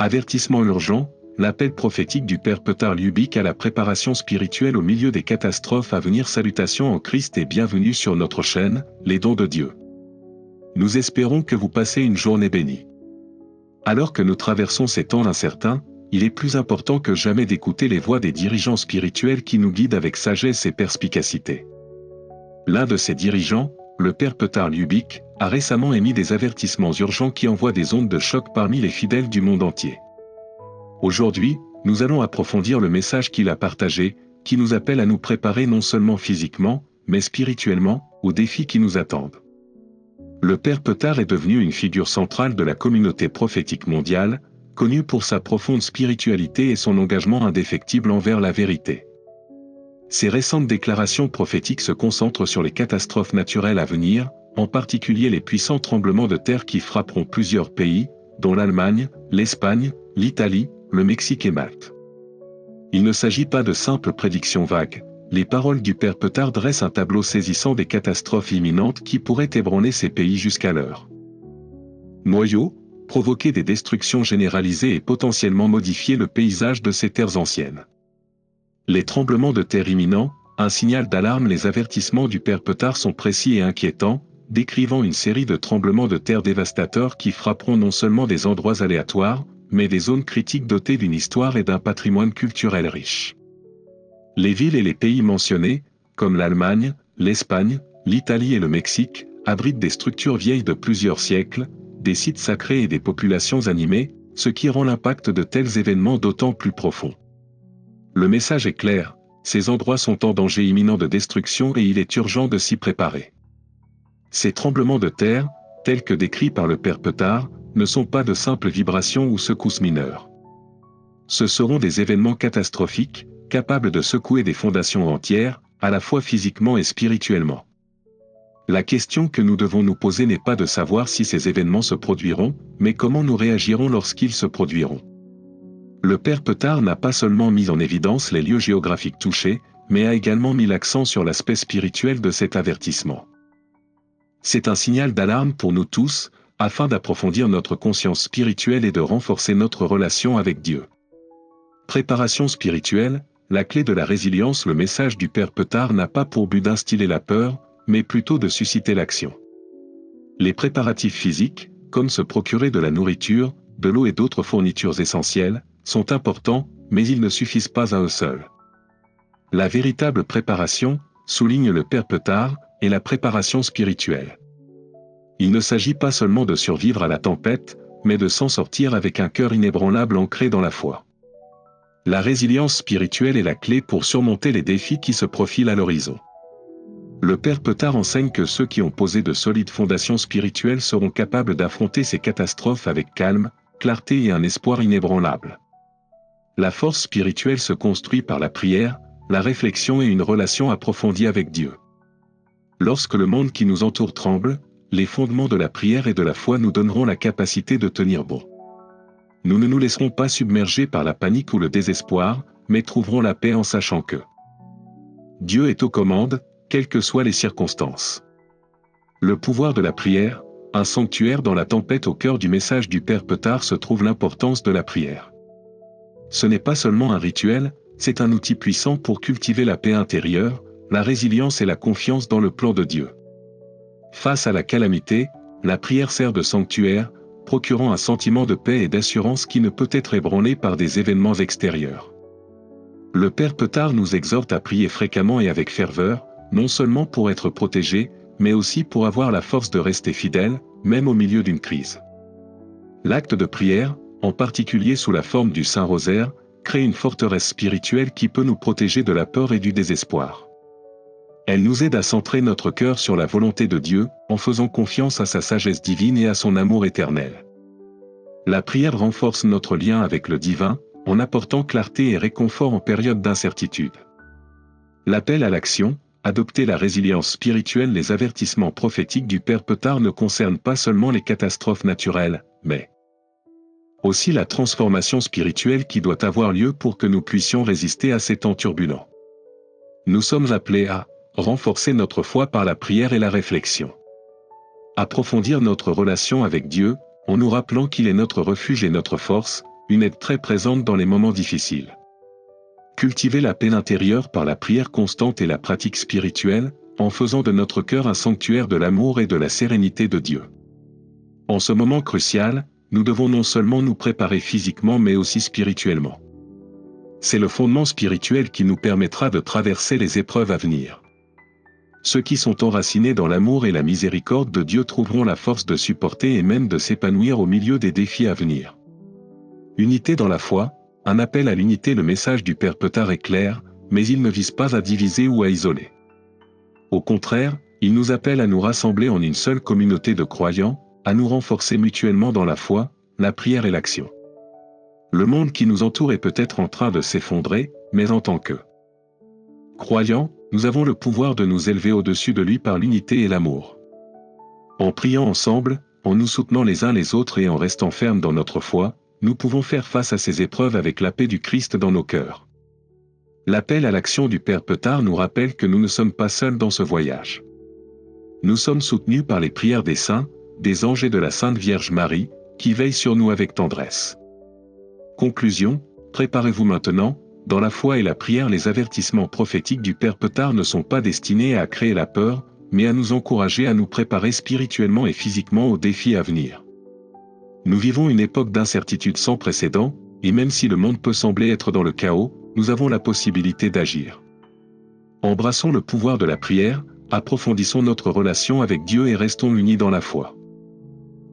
Avertissement urgent, l'appel prophétique du Père Petar Lubick à la préparation spirituelle au milieu des catastrophes à venir. Salutations en Christ et bienvenue sur notre chaîne, Les Dons de Dieu. Nous espérons que vous passez une journée bénie. Alors que nous traversons ces temps incertains, il est plus important que jamais d'écouter les voix des dirigeants spirituels qui nous guident avec sagesse et perspicacité. L'un de ces dirigeants, le Père Petar Lubick, a récemment émis des avertissements urgents qui envoient des ondes de choc parmi les fidèles du monde entier. Aujourd'hui, nous allons approfondir le message qu'il a partagé, qui nous appelle à nous préparer non seulement physiquement, mais spirituellement, aux défis qui nous attendent. Le Père Petar est devenu une figure centrale de la communauté prophétique mondiale, connu pour sa profonde spiritualité et son engagement indéfectible envers la vérité. Ses récentes déclarations prophétiques se concentrent sur les catastrophes naturelles à venir, en particulier les puissants tremblements de terre qui frapperont plusieurs pays, dont l'Allemagne, l'Espagne, l'Italie, le Mexique et Malte. Il ne s'agit pas de simples prédictions vagues. Les paroles du Père Petar dressent un tableau saisissant des catastrophes imminentes qui pourraient ébranler ces pays jusqu'alors. Noyaux, provoquer des destructions généralisées et potentiellement modifier le paysage de ces terres anciennes. Les tremblements de terre imminents, un signal d'alarme. Les avertissements du Père Petar sont précis et inquiétants, décrivant une série de tremblements de terre dévastateurs qui frapperont non seulement des endroits aléatoires, mais des zones critiques dotées d'une histoire et d'un patrimoine culturel riche. Les villes et les pays mentionnés, comme l'Allemagne, l'Espagne, l'Italie et le Mexique, abritent des structures vieilles de plusieurs siècles, des sites sacrés et des populations animées, ce qui rend l'impact de tels événements d'autant plus profond. Le message est clair, ces endroits sont en danger imminent de destruction et il est urgent de s'y préparer. Ces tremblements de terre, tels que décrits par le Père Petar, ne sont pas de simples vibrations ou secousses mineures. Ce seront des événements catastrophiques, capables de secouer des fondations entières, à la fois physiquement et spirituellement. La question que nous devons nous poser n'est pas de savoir si ces événements se produiront, mais comment nous réagirons lorsqu'ils se produiront. Le Père Petar n'a pas seulement mis en évidence les lieux géographiques touchés, mais a également mis l'accent sur l'aspect spirituel de cet avertissement. C'est un signal d'alarme pour nous tous, afin d'approfondir notre conscience spirituelle et de renforcer notre relation avec Dieu. Préparation spirituelle, la clé de la résilience. Le message du Père Petar n'a pas pour but d'instiller la peur, mais plutôt de susciter l'action. Les préparatifs physiques, comme se procurer de la nourriture, de l'eau et d'autres fournitures essentielles, sont importants, mais ils ne suffisent pas à eux seuls. La véritable préparation, souligne le Père Petar, est la préparation spirituelle. Il ne s'agit pas seulement de survivre à la tempête, mais de s'en sortir avec un cœur inébranlable ancré dans la foi. La résilience spirituelle est la clé pour surmonter les défis qui se profilent à l'horizon. Le Père Petar enseigne que ceux qui ont posé de solides fondations spirituelles seront capables d'affronter ces catastrophes avec calme, clarté et un espoir inébranlable. La force spirituelle se construit par la prière, la réflexion et une relation approfondie avec Dieu. Lorsque le monde qui nous entoure tremble, les fondements de la prière et de la foi nous donneront la capacité de tenir bon. Nous ne nous laisserons pas submerger par la panique ou le désespoir, mais trouverons la paix en sachant que Dieu est aux commandes, quelles que soient les circonstances. Le pouvoir de la prière, un sanctuaire dans la tempête. Au cœur du message du Père Petar se trouve l'importance de la prière. Ce n'est pas seulement un rituel, c'est un outil puissant pour cultiver la paix intérieure, la résilience et la confiance dans le plan de Dieu. Face à la calamité, la prière sert de sanctuaire, procurant un sentiment de paix et d'assurance qui ne peut être ébranlé par des événements extérieurs. Le Père Petar nous exhorte à prier fréquemment et avec ferveur, non seulement pour être protégé, mais aussi pour avoir la force de rester fidèle, même au milieu d'une crise. L'acte de prière, en particulier sous la forme du Saint-Rosaire, crée une forteresse spirituelle qui peut nous protéger de la peur et du désespoir. Elle nous aide à centrer notre cœur sur la volonté de Dieu, en faisant confiance à sa sagesse divine et à son amour éternel. La prière renforce notre lien avec le divin, en apportant clarté et réconfort en période d'incertitude. L'appel à l'action, adopter la résilience spirituelle. Les avertissements prophétiques du Père Petar ne concernent pas seulement les catastrophes naturelles, mais aussi la transformation spirituelle qui doit avoir lieu pour que nous puissions résister à ces temps turbulents. Nous sommes appelés à renforcer notre foi par la prière et la réflexion. Approfondir notre relation avec Dieu, en nous rappelant qu'il est notre refuge et notre force, une aide très présente dans les moments difficiles. Cultiver la paix intérieure par la prière constante et la pratique spirituelle, en faisant de notre cœur un sanctuaire de l'amour et de la sérénité de Dieu. En ce moment crucial, nous devons non seulement nous préparer physiquement mais aussi spirituellement. C'est le fondement spirituel qui nous permettra de traverser les épreuves à venir. Ceux qui sont enracinés dans l'amour et la miséricorde de Dieu trouveront la force de supporter et même de s'épanouir au milieu des défis à venir. Unité dans la foi, un appel à l'unité. Le message du Père Petard est clair, mais il ne vise pas à diviser ou à isoler. Au contraire, il nous appelle à nous rassembler en une seule communauté de croyants, à nous renforcer mutuellement dans la foi, la prière et l'action. Le monde qui nous entoure est peut-être en train de s'effondrer, mais en tant que croyants, nous avons le pouvoir de nous élever au-dessus de lui par l'unité et l'amour. En priant ensemble, en nous soutenant les uns les autres et en restant fermes dans notre foi, nous pouvons faire face à ces épreuves avec la paix du Christ dans nos cœurs. L'appel à l'action du Père Petard nous rappelle que nous ne sommes pas seuls dans ce voyage. Nous sommes soutenus par les prières des saints, des anges et de la Sainte Vierge Marie, qui veillent sur nous avec tendresse. Conclusion, préparez-vous maintenant, dans la foi et la prière. Les avertissements prophétiques du Père Petard ne sont pas destinés à créer la peur, mais à nous encourager à nous préparer spirituellement et physiquement aux défis à venir. Nous vivons une époque d'incertitude sans précédent, et même si le monde peut sembler être dans le chaos, nous avons la possibilité d'agir. Embrassons le pouvoir de la prière, approfondissons notre relation avec Dieu et restons unis dans la foi.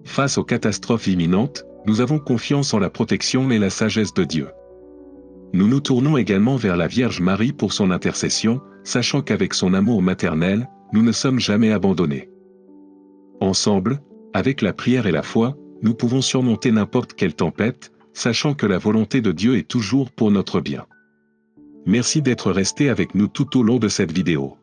Face aux catastrophes imminentes, nous avons confiance en la protection et la sagesse de Dieu. Nous nous tournons également vers la Vierge Marie pour son intercession, sachant qu'avec son amour maternel, nous ne sommes jamais abandonnés. Ensemble, avec la prière et la foi, nous pouvons surmonter n'importe quelle tempête, sachant que la volonté de Dieu est toujours pour notre bien. Merci d'être resté avec nous tout au long de cette vidéo.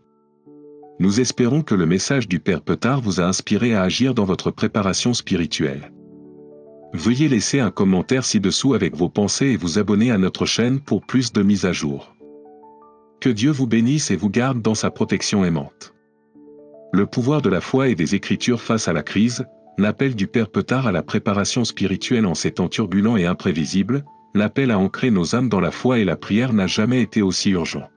Nous espérons que le message du Père Petard vous a inspiré à agir dans votre préparation spirituelle. Veuillez laisser un commentaire ci-dessous avec vos pensées et vous abonner à notre chaîne pour plus de mises à jour. Que Dieu vous bénisse et vous garde dans sa protection aimante. Le pouvoir de la foi et des Écritures face à la crise, l'appel du Père Petard à la préparation spirituelle en ces temps turbulents et imprévisibles, l'appel à ancrer nos âmes dans la foi et la prière n'a jamais été aussi urgent.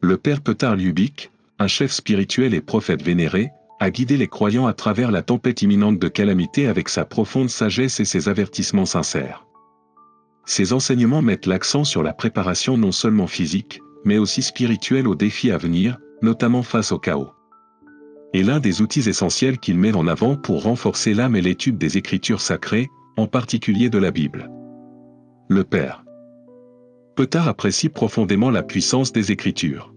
Le Père Petard Lubick, un chef spirituel et prophète vénéré, a guidé les croyants à travers la tempête imminente de calamité avec sa profonde sagesse et ses avertissements sincères. Ses enseignements mettent l'accent sur la préparation non seulement physique, mais aussi spirituelle aux défis à venir, notamment face au chaos. Et l'un des outils essentiels qu'il met en avant pour renforcer l'âme est l'étude des Écritures sacrées, en particulier de la Bible. Le Père Petard apprécie profondément la puissance des Écritures.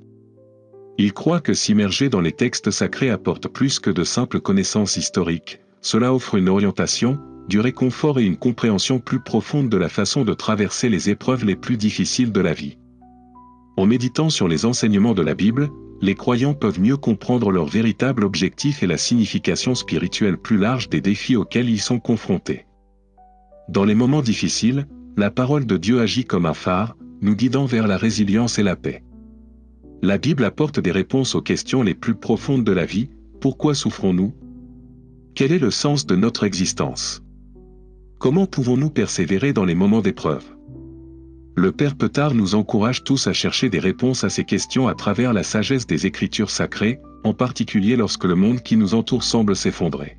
Il croit que s'immerger dans les textes sacrés apporte plus que de simples connaissances historiques, cela offre une orientation, du réconfort et une compréhension plus profonde de la façon de traverser les épreuves les plus difficiles de la vie. En méditant sur les enseignements de la Bible, les croyants peuvent mieux comprendre leur véritable objectif et la signification spirituelle plus large des défis auxquels ils sont confrontés. Dans les moments difficiles, la parole de Dieu agit comme un phare, nous guidant vers la résilience et la paix. La Bible apporte des réponses aux questions les plus profondes de la vie. Pourquoi souffrons-nous? Quel est le sens de notre existence? Comment pouvons-nous persévérer dans les moments d'épreuve? Le Père Petard nous encourage tous à chercher des réponses à ces questions à travers la sagesse des Écritures sacrées, en particulier lorsque le monde qui nous entoure semble s'effondrer.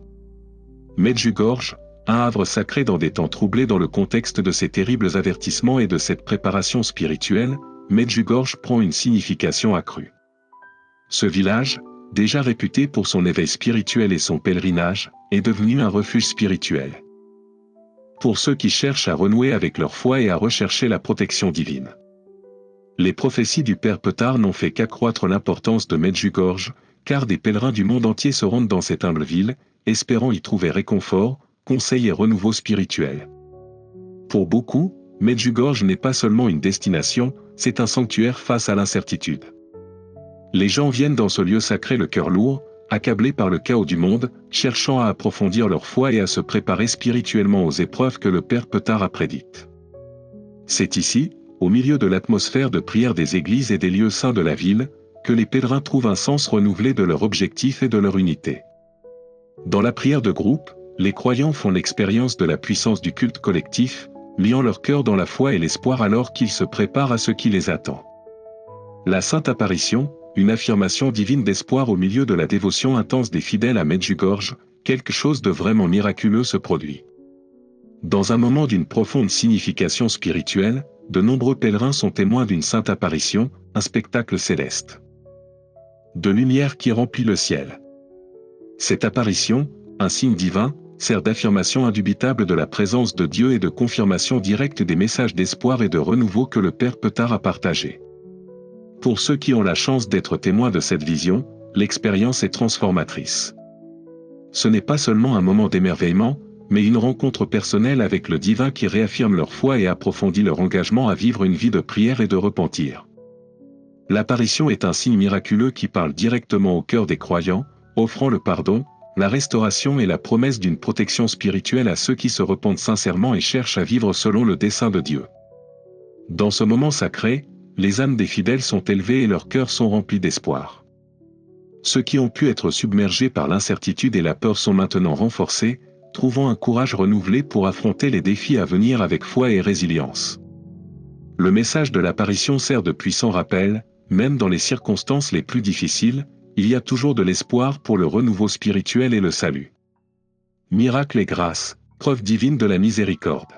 Medjugorje, un havre sacré dans des temps troublés. Dans le contexte de ces terribles avertissements et de cette préparation spirituelle, Medjugorje prend une signification accrue. Ce village, déjà réputé pour son éveil spirituel et son pèlerinage, est devenu un refuge spirituel. Pour ceux qui cherchent à renouer avec leur foi et à rechercher la protection divine. Les prophéties du Père Petard n'ont fait qu'accroître l'importance de Medjugorje, car des pèlerins du monde entier se rendent dans cette humble ville, espérant y trouver réconfort, conseil et renouveau spirituel. Pour beaucoup, Medjugorje n'est pas seulement une destination, c'est un sanctuaire face à l'incertitude. Les gens viennent dans ce lieu sacré le cœur lourd, accablés par le chaos du monde, cherchant à approfondir leur foi et à se préparer spirituellement aux épreuves que le Père Petard a prédites. C'est ici, au milieu de l'atmosphère de prière des églises et des lieux saints de la ville, que les pèlerins trouvent un sens renouvelé de leur objectif et de leur unité. Dans la prière de groupe, les croyants font l'expérience de la puissance du culte collectif, liant leur cœur dans la foi et l'espoir alors qu'ils se préparent à ce qui les attend. La Sainte Apparition, une affirmation divine d'espoir au milieu de la dévotion intense des fidèles à Medjugorje, quelque chose de vraiment miraculeux se produit. Dans un moment d'une profonde signification spirituelle, de nombreux pèlerins sont témoins d'une sainte apparition, un spectacle céleste de lumière qui remplit le ciel. Cette apparition, un signe divin, sert d'affirmation indubitable de la présence de Dieu et de confirmation directe des messages d'espoir et de renouveau que le Père Petard a partagés. Pour ceux qui ont la chance d'être témoins de cette vision, l'expérience est transformatrice. Ce n'est pas seulement un moment d'émerveillement, mais une rencontre personnelle avec le divin qui réaffirme leur foi et approfondit leur engagement à vivre une vie de prière et de repentir. L'apparition est un signe miraculeux qui parle directement au cœur des croyants, offrant le pardon, la restauration et la promesse d'une protection spirituelle à ceux qui se repentent sincèrement et cherchent à vivre selon le dessein de Dieu. Dans ce moment sacré, les âmes des fidèles sont élevées et leurs cœurs sont remplis d'espoir. Ceux qui ont pu être submergés par l'incertitude et la peur sont maintenant renforcés, trouvant un courage renouvelé pour affronter les défis à venir avec foi et résilience. Le message de l'apparition sert de puissant rappel, même dans les circonstances les plus difficiles, il y a toujours de l'espoir pour le renouveau spirituel et le salut. Miracle et grâce, preuve divine de la miséricorde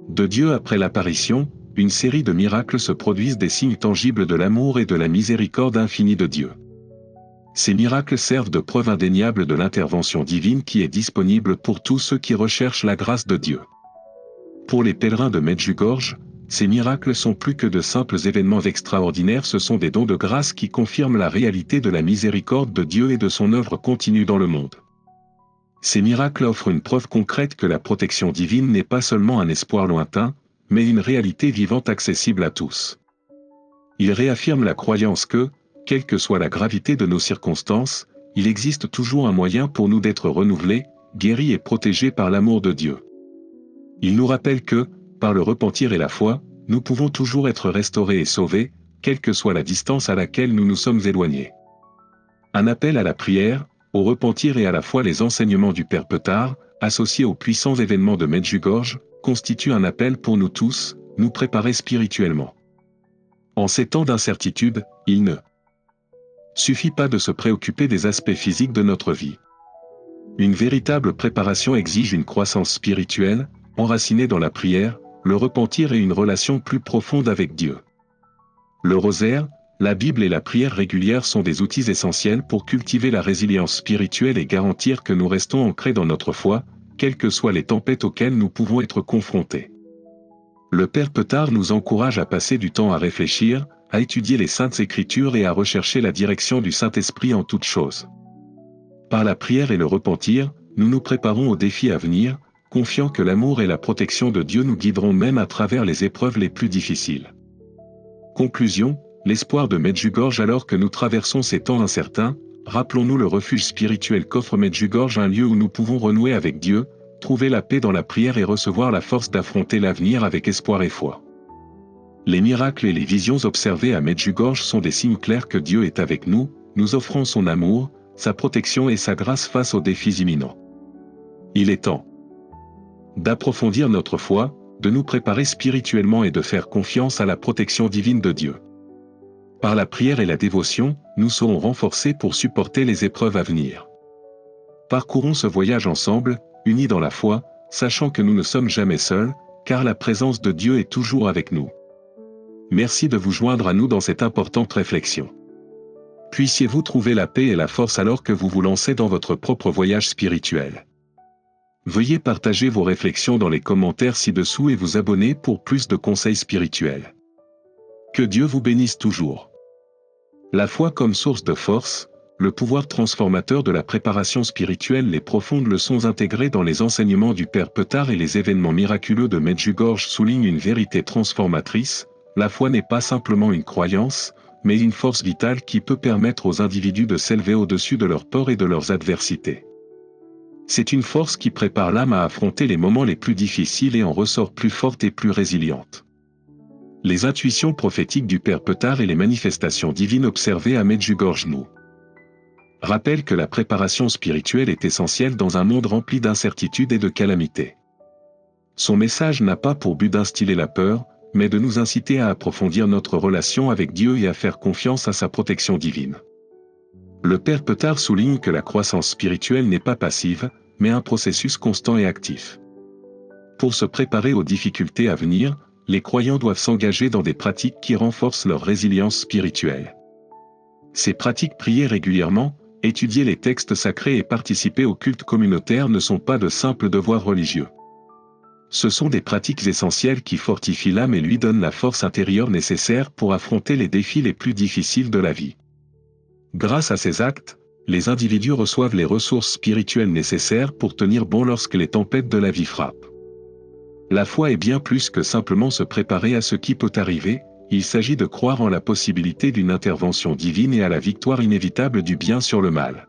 de Dieu. Après l'apparition, une série de miracles se produisent, des signes tangibles de l'amour et de la miséricorde infinie de Dieu. Ces miracles servent de preuve indéniable de l'intervention divine qui est disponible pour tous ceux qui recherchent la grâce de Dieu. Pour les pèlerins de Medjugorje, ces miracles sont plus que de simples événements extraordinaires, ce sont des dons de grâce qui confirment la réalité de la miséricorde de Dieu et de son œuvre continue dans le monde. Ces miracles offrent une preuve concrète que la protection divine n'est pas seulement un espoir lointain, mais une réalité vivante accessible à tous. Ils réaffirment la croyance que, quelle que soit la gravité de nos circonstances, il existe toujours un moyen pour nous d'être renouvelés, guéris et protégés par l'amour de Dieu. Ils nous rappellent que, par le repentir et la foi, nous pouvons toujours être restaurés et sauvés, quelle que soit la distance à laquelle nous nous sommes éloignés. Un appel à la prière, au repentir et à la foi. Les enseignements du Père Petard, associés aux puissants événements de Medjugorje, constituent un appel pour nous tous, nous préparer spirituellement. En ces temps d'incertitude, il ne suffit pas de se préoccuper des aspects physiques de notre vie. Une véritable préparation exige une croissance spirituelle, enracinée dans la prière, le repentir et une relation plus profonde avec Dieu. Le rosaire, la Bible et la prière régulière sont des outils essentiels pour cultiver la résilience spirituelle et garantir que nous restons ancrés dans notre foi, quelles que soient les tempêtes auxquelles nous pouvons être confrontés. Le Père Petard nous encourage à passer du temps à réfléchir, à étudier les Saintes Écritures et à rechercher la direction du Saint-Esprit en toutes choses. Par la prière et le repentir, nous nous préparons aux défis à venir, confiant que l'amour et la protection de Dieu nous guideront même à travers les épreuves les plus difficiles. Conclusion, l'espoir de Medjugorje. Alors que nous traversons ces temps incertains, rappelons-nous le refuge spirituel qu'offre Medjugorje, un lieu où nous pouvons renouer avec Dieu, trouver la paix dans la prière et recevoir la force d'affronter l'avenir avec espoir et foi. Les miracles et les visions observées à Medjugorje sont des signes clairs que Dieu est avec nous, nous offrant son amour, sa protection et sa grâce face aux défis imminents. Il est temps d'approfondir notre foi, de nous préparer spirituellement et de faire confiance à la protection divine de Dieu. Par la prière et la dévotion, nous serons renforcés pour supporter les épreuves à venir. Parcourons ce voyage ensemble, unis dans la foi, sachant que nous ne sommes jamais seuls, car la présence de Dieu est toujours avec nous. Merci de vous joindre à nous dans cette importante réflexion. Puissiez-vous trouver la paix et la force alors que vous vous lancez dans votre propre voyage spirituel. Veuillez partager vos réflexions dans les commentaires ci-dessous et vous abonner pour plus de conseils spirituels. Que Dieu vous bénisse toujours. La foi comme source de force, le pouvoir transformateur de la préparation spirituelle. Les profondes leçons intégrées dans les enseignements du Père Petard et les événements miraculeux de Medjugorje soulignent une vérité transformatrice. La foi n'est pas simplement une croyance, mais une force vitale qui peut permettre aux individus de s'élever au-dessus de leurs peurs et de leurs adversités. C'est une force qui prépare l'âme à affronter les moments les plus difficiles et en ressort plus forte et plus résiliente. Les intuitions prophétiques du Père Petard et les manifestations divines observées à Medjugorje nous rappellent que la préparation spirituelle est essentielle dans un monde rempli d'incertitudes et de calamités. Son message n'a pas pour but d'instiller la peur, mais de nous inciter à approfondir notre relation avec Dieu et à faire confiance à sa protection divine. Le Père Petard souligne que la croissance spirituelle n'est pas passive, mais un processus constant et actif. Pour se préparer aux difficultés à venir, les croyants doivent s'engager dans des pratiques qui renforcent leur résilience spirituelle. Ces pratiques, prier régulièrement, étudier les textes sacrés et participer au culte communautaire ne sont pas de simples devoirs religieux. Ce sont des pratiques essentielles qui fortifient l'âme et lui donnent la force intérieure nécessaire pour affronter les défis les plus difficiles de la vie. Grâce à ces actes, les individus reçoivent les ressources spirituelles nécessaires pour tenir bon lorsque les tempêtes de la vie frappent. La foi est bien plus que simplement se préparer à ce qui peut arriver, il s'agit de croire en la possibilité d'une intervention divine et à la victoire inévitable du bien sur le mal.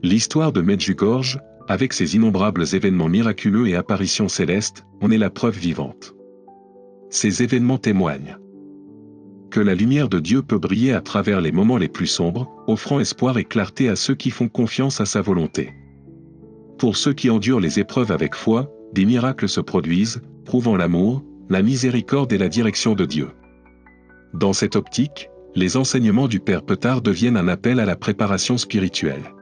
L'histoire de Medjugorje, avec ses innombrables événements miraculeux et apparitions célestes, en est la preuve vivante. Ces événements témoignent que la lumière de Dieu peut briller à travers les moments les plus sombres, offrant espoir et clarté à ceux qui font confiance à sa volonté. Pour ceux qui endurent les épreuves avec foi, des miracles se produisent, prouvant l'amour, la miséricorde et la direction de Dieu. Dans cette optique, les enseignements du Père Petard deviennent un appel à la préparation spirituelle.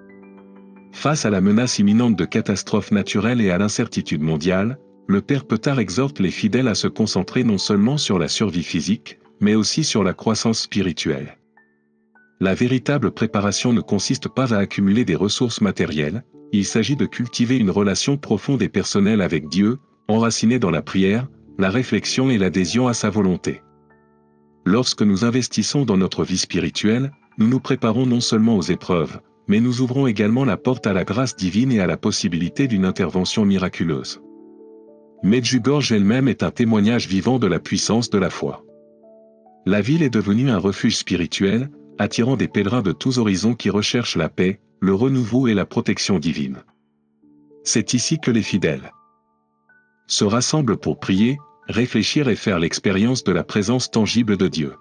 Face à la menace imminente de catastrophes naturelles et à l'incertitude mondiale, le Père Petard exhorte les fidèles à se concentrer non seulement sur la survie physique, mais aussi sur la croissance spirituelle. La véritable préparation ne consiste pas à accumuler des ressources matérielles, il s'agit de cultiver une relation profonde et personnelle avec Dieu, enracinée dans la prière, la réflexion et l'adhésion à sa volonté. Lorsque nous investissons dans notre vie spirituelle, nous nous préparons non seulement aux épreuves, mais nous ouvrons également la porte à la grâce divine et à la possibilité d'une intervention miraculeuse. Medjugorje elle-même est un témoignage vivant de la puissance de la foi. La ville est devenue un refuge spirituel, attirant des pèlerins de tous horizons qui recherchent la paix, le renouveau et la protection divine. C'est ici que les fidèles se rassemblent pour prier, réfléchir et faire l'expérience de la présence tangible de Dieu.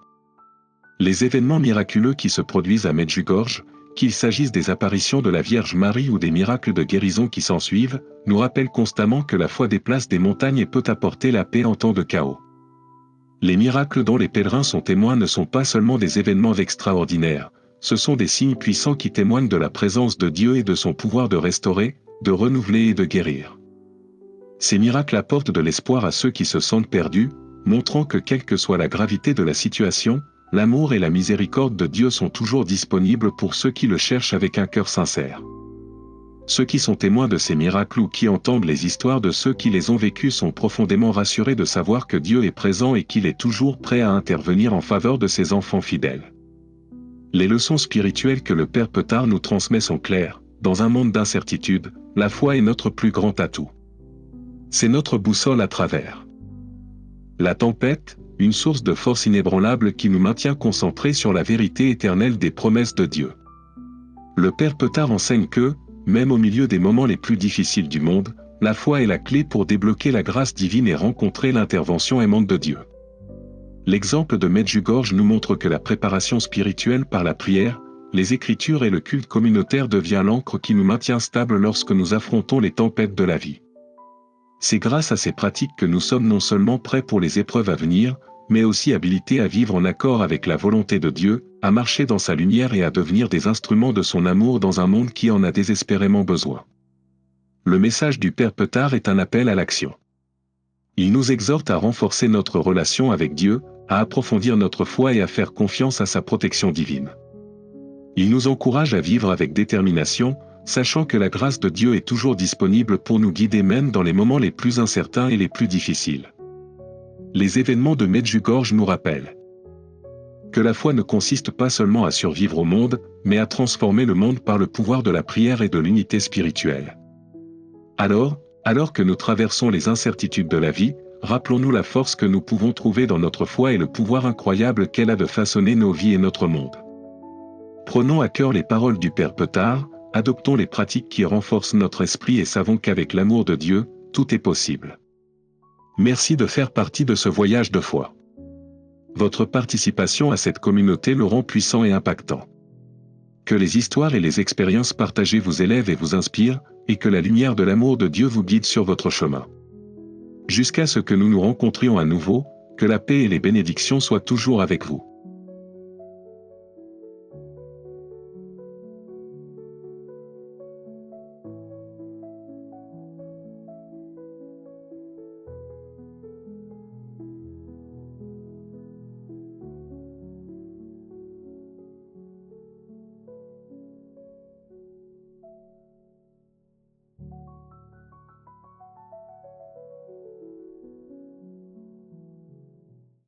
Les événements miraculeux qui se produisent à Medjugorje, qu'il s'agisse des apparitions de la Vierge Marie ou des miracles de guérison qui s'ensuivent, nous rappellent constamment que la foi déplace des montagnes et peut apporter la paix en temps de chaos. Les miracles dont les pèlerins sont témoins ne sont pas seulement des événements extraordinaires, ce sont des signes puissants qui témoignent de la présence de Dieu et de son pouvoir de restaurer, de renouveler et de guérir. Ces miracles apportent de l'espoir à ceux qui se sentent perdus, montrant que quelle que soit la gravité de la situation, l'amour et la miséricorde de Dieu sont toujours disponibles pour ceux qui le cherchent avec un cœur sincère. Ceux qui sont témoins de ces miracles ou qui entendent les histoires de ceux qui les ont vécus sont profondément rassurés de savoir que Dieu est présent et qu'il est toujours prêt à intervenir en faveur de ses enfants fidèles. Les leçons spirituelles que le Père Petard nous transmet sont claires. Dans un monde d'incertitude, la foi est notre plus grand atout. C'est notre boussole à travers la tempête, une source de force inébranlable qui nous maintient concentrés sur la vérité éternelle des promesses de Dieu. Le Père Petard enseigne que, même au milieu des moments les plus difficiles du monde, la foi est la clé pour débloquer la grâce divine et rencontrer l'intervention aimante de Dieu. L'exemple de Medjugorje nous montre que la préparation spirituelle par la prière, les Écritures et le culte communautaire devient l'encre qui nous maintient stables lorsque nous affrontons les tempêtes de la vie. C'est grâce à ces pratiques que nous sommes non seulement prêts pour les épreuves à venir, mais aussi habilités à vivre en accord avec la volonté de Dieu, à marcher dans sa lumière et à devenir des instruments de son amour dans un monde qui en a désespérément besoin. Le message du Père Petard est un appel à l'action. Il nous exhorte à renforcer notre relation avec Dieu, à approfondir notre foi et à faire confiance à sa protection divine. Il nous encourage à vivre avec détermination, sachant que la grâce de Dieu est toujours disponible pour nous guider même dans les moments les plus incertains et les plus difficiles. Les événements de Medjugorje nous rappellent que la foi ne consiste pas seulement à survivre au monde, mais à transformer le monde par le pouvoir de la prière et de l'unité spirituelle. Alors que nous traversons les incertitudes de la vie, rappelons-nous la force que nous pouvons trouver dans notre foi et le pouvoir incroyable qu'elle a de façonner nos vies et notre monde. Prenons à cœur les paroles du Père Petard, adoptons les pratiques qui renforcent notre esprit et savons qu'avec l'amour de Dieu, tout est possible. Merci de faire partie de ce voyage de foi. Votre participation à cette communauté le rend puissant et impactant. Que les histoires et les expériences partagées vous élèvent et vous inspirent, et que la lumière de l'amour de Dieu vous guide sur votre chemin. Jusqu'à ce que nous nous rencontrions à nouveau, que la paix et les bénédictions soient toujours avec vous.